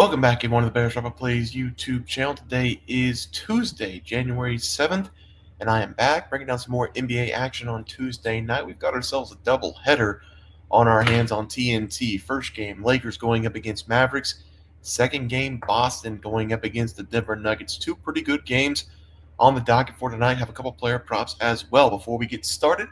Welcome back, everyone, to the Bears Drop Plays YouTube channel. Today is Tuesday, January 7th, and I am back breaking down some more NBA action on Tuesday night. We've got ourselves a double header on our hands on TNT. First game, Lakers going up against Mavericks. Second game, Boston going up against the Denver Nuggets. Two pretty good games on the docket for tonight. Have a couple player props as well. Before we get started,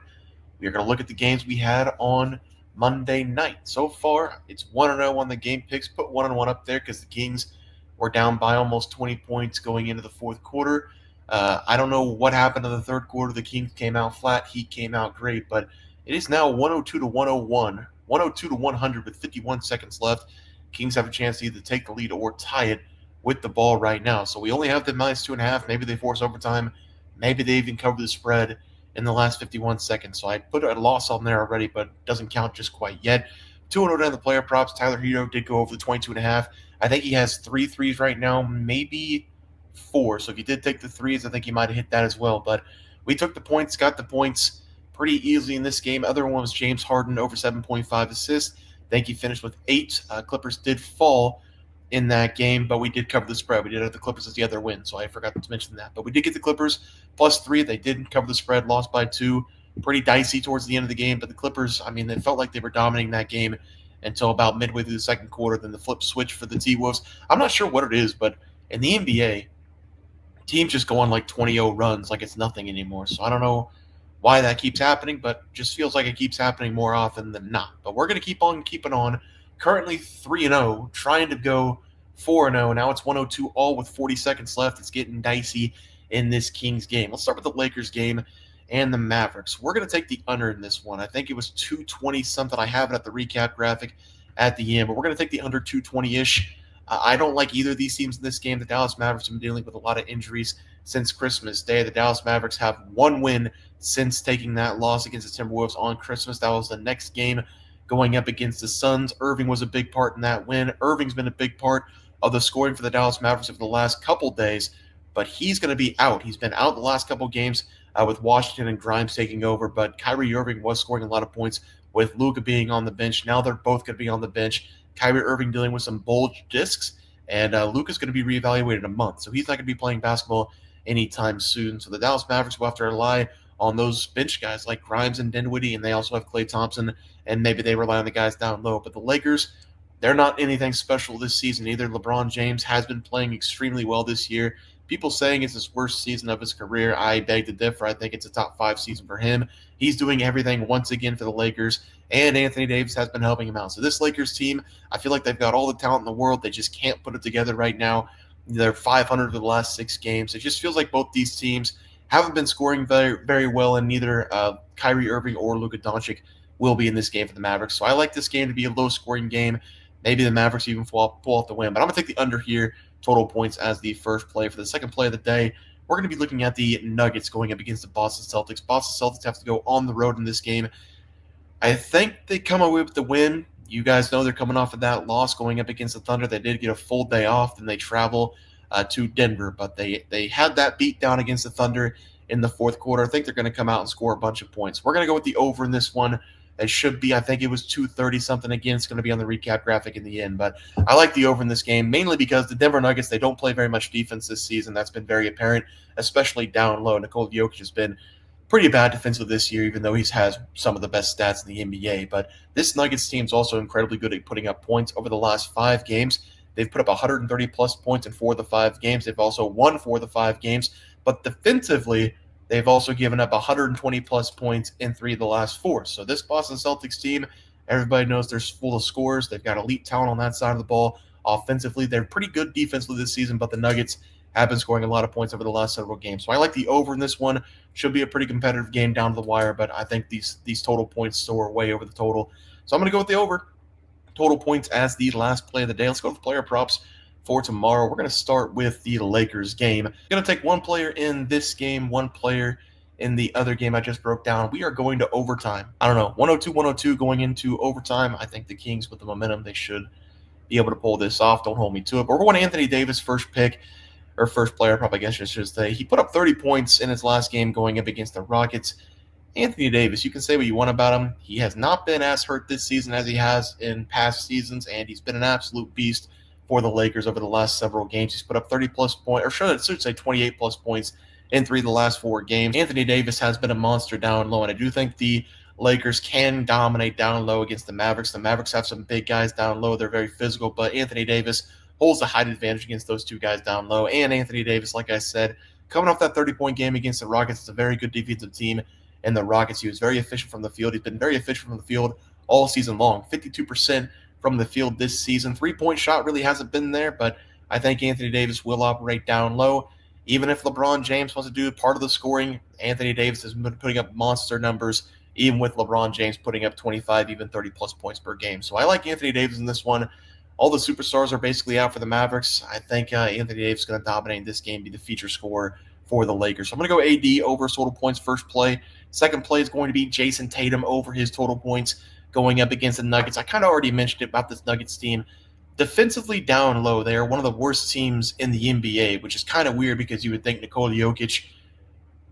we are going to look at the games we had on Monday night. So far, it's 1-0 on the game picks. Put 1-1 up there because the Kings were down by almost 20 points going into the fourth quarter. I don't know what happened in the third quarter. The Kings came out flat. Heat came out great. But it is now 102 to 101, 102 to 100 with 51 seconds left. Kings have a chance to either take the lead or tie it with the ball right now. So we only have the -2.5. Maybe they force overtime. Maybe they even cover the spread in the last 51 seconds. So I put a loss on there already, but it doesn't count just quite yet. 2-0 down the player props. Tyler Hero did go over the 22.5. I think he has 3 threes right now, maybe 4. So if you did take the threes, I think he might have hit that as well. But we took the points, got the points pretty easily in this game. Other one was James Harden over 7.5 assists. I think he finished with 8. Clippers did fall in that game, but we did cover the spread. We did have the Clippers as the other win, so I forgot to mention that. But we did get the Clippers +3. They didn't cover the spread, lost by 2. Pretty dicey towards the end of the game, but the Clippers, I mean, it felt like they were dominating that game until about midway through the second quarter. Then the flip switch for the T-Wolves. I'm not sure what it is, but in the NBA, teams just go on like 20-0 runs like it's nothing anymore. So I don't know why that keeps happening, but just feels like it keeps happening more often than not. But we're going to keep on keeping on. Currently 3-0, trying to go 4-0. Now it's 102 all with 40 seconds left. It's getting dicey in this Kings game. Let's start with the Lakers game and the Mavericks. We're going to take the under in this one. I think it was 220 something. I have it at the recap graphic at the end, but we're going to take the under 220-ish. I don't like either of these teams in this game. The Dallas Mavericks have been dealing with a lot of injuries since Christmas Day. The Dallas Mavericks have one win since taking that loss against the Timberwolves on Christmas. That was the next game going up against the Suns. Irving was a big part in that win. Irving's been a big part of the scoring for the Dallas Mavericks over the last couple days, but he's going to be out. He's been out the last couple games with Washington and Grimes taking over, but Kyrie Irving was scoring a lot of points with Luka being on the bench. Now they're both going to be on the bench. Kyrie Irving dealing with some bulge discs, and Luka's going to be reevaluated in a month, so he's not going to be playing basketball anytime soon. So the Dallas Mavericks will have to rely on those bench guys like Grimes and Dinwiddie, and they also have Klay Thompson, and maybe they rely on the guys down low. But the Lakers, they're not anything special this season either. LeBron James has been playing extremely well this year. People saying it's his worst season of his career. I beg to differ. I think it's a top 5 season for him. He's doing everything once again for the Lakers, and Anthony Davis has been helping him out. So this Lakers team, I feel like they've got all the talent in the world. They just can't put it together right now. They're 500 for the last 6 games. It just feels like both these teams haven't been scoring very, very well, and neither Kyrie Irving or Luka Doncic will be in this game for the Mavericks. So I like this game to be a low-scoring game. Maybe the Mavericks even pull off the win. But I'm going to take the under here, total points, as the first play. For the second play of the day, we're going to be looking at the Nuggets going up against the Boston Celtics. Boston Celtics have to go on the road in this game. I think they come away with the win. You guys know they're coming off of that loss going up against the Thunder. They did get a full day off, then they travel to Denver. But they had that beat down against the Thunder in the fourth quarter. I think they're going to come out and score a bunch of points. We're going to go with the over in this one. It should be, I think it was 230 something. Again, it's going to be on the recap graphic in the end. But I like the over in this game, mainly because the Denver Nuggets, they don't play very much defense this season. That's been very apparent, especially down low. Nikola Jokic has been pretty bad defensive this year, even though he has some of the best stats in the NBA. But this Nuggets team is also incredibly good at putting up points over the last 5 games. They've put up 130-plus points in 4 of the 5 games. They've also won 4 of the 5 games. But defensively, they've also given up 120-plus points in 3 of the last 4. So this Boston Celtics team, everybody knows they're full of scores. They've got elite talent on that side of the ball. Offensively, they're pretty good defensively this season, but the Nuggets have been scoring a lot of points over the last several games. So I like the over in this one. Should be a pretty competitive game down to the wire, but I think these total points soar way over the total. So I'm going to go with the over. Total points as the last play of the day. Let's go with player props for tomorrow. We're going to start with the Lakers game. I'm going to take one player in this game, one player in the other game I just broke down. We are going to overtime. I don't know, 102-102 going into overtime. I think the Kings, with the momentum, they should be able to pull this off. Don't hold me to it. But we're going to Anthony Davis, first pick, or first player prop, I guess I should say. He put up 30 points in his last game going up against the Rockets. Anthony Davis, you can say what you want about him. He has not been as hurt this season as he has in past seasons, and he's been an absolute beast for the Lakers over the last several games. He's put up 30 plus points, or should say 28 plus points in 3 of the last 4 games. Anthony Davis has been a monster down low, and I do think the Lakers can dominate down low against the Mavericks. The Mavericks have some big guys down low. They're very physical, but Anthony Davis holds the height advantage against those two guys down low. And Anthony Davis, like I said, coming off that 30-point game against the Rockets, it's a very good defensive team. And the Rockets, he was very efficient from the field. He's been very efficient from the field all season long. 52% from the field this season. 3-point shot really hasn't been there, but I think Anthony Davis will operate down low. Even if LeBron James wants to do part of the scoring, Anthony Davis has been putting up monster numbers, even with LeBron James putting up 25, even 30-plus points per game. So I like Anthony Davis in this one. All the superstars are basically out for the Mavericks. I think Anthony Davis is going to dominate this game, be the feature scorer for the Lakers. So I'm going to go AD over his total points first play. Second play is going to be Jason Tatum over his total points going up against the Nuggets. I kind of already mentioned about this Nuggets team. Defensively down low, they are one of the worst teams in the NBA, which is kind of weird because you would think Nikola Jokic,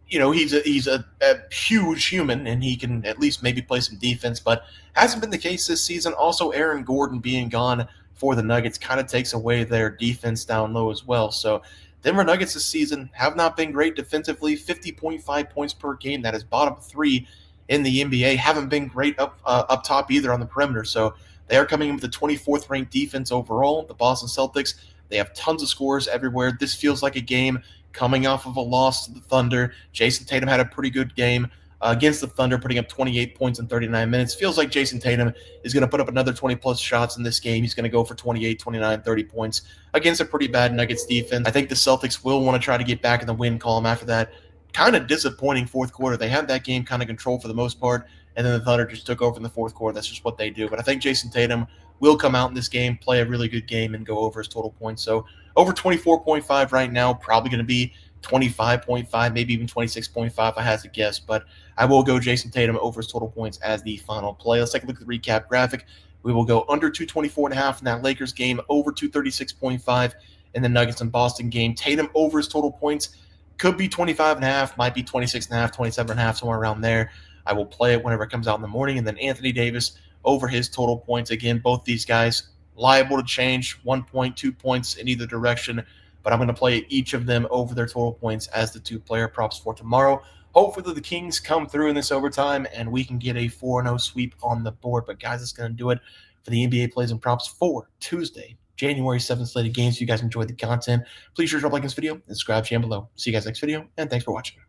he's a huge human and he can at least maybe play some defense, but hasn't been the case this season. Also, Aaron Gordon being gone for the Nuggets kind of takes away their defense down low as well. So Denver Nuggets this season have not been great defensively. 50.5 points per game. That is bottom 3 in the NBA. Haven't been great up top either on the perimeter. So they are coming in with the 24th ranked defense overall. The Boston Celtics, they have tons of scores everywhere. This feels like a game coming off of a loss to the Thunder. Jason Tatum had a pretty good game against the Thunder, putting up 28 points in 39 minutes. Feels like Jason Tatum is going to put up another 20-plus shots in this game. He's going to go for 28, 29, 30 points against a pretty bad Nuggets defense. I think the Celtics will want to try to get back in the win column after that kind of disappointing fourth quarter. They had that game kind of controlled for the most part, and then the Thunder just took over in the fourth quarter. That's just what they do. But I think Jason Tatum will come out in this game, play a really good game, and go over his total points. So over 24.5 right now, probably going to be 25.5, maybe even 26.5 if I had to guess. But I will go Jason Tatum over his total points as the final play. Let's take a look at the recap graphic. We will go under 224.5 in that Lakers game, over 236.5 in the Nuggets and Boston game. Tatum over his total points. Could be 25.5, might be 26.5, 27.5, somewhere around there. I will play it whenever it comes out in the morning. And then Anthony Davis over his total points. Again, both these guys liable to change 1 point, 2 points in either direction. But I'm going to play each of them over their total points as the 2-player props for tomorrow. Hopefully the Kings come through in this overtime and we can get a 4-0 sweep on the board. But guys, that's going to do it for the NBA plays and props for Tuesday, January 7th slated games. If you guys enjoyed the content, please sure to drop a like in this video and subscribe to the channel below. See you guys next video, and thanks for watching.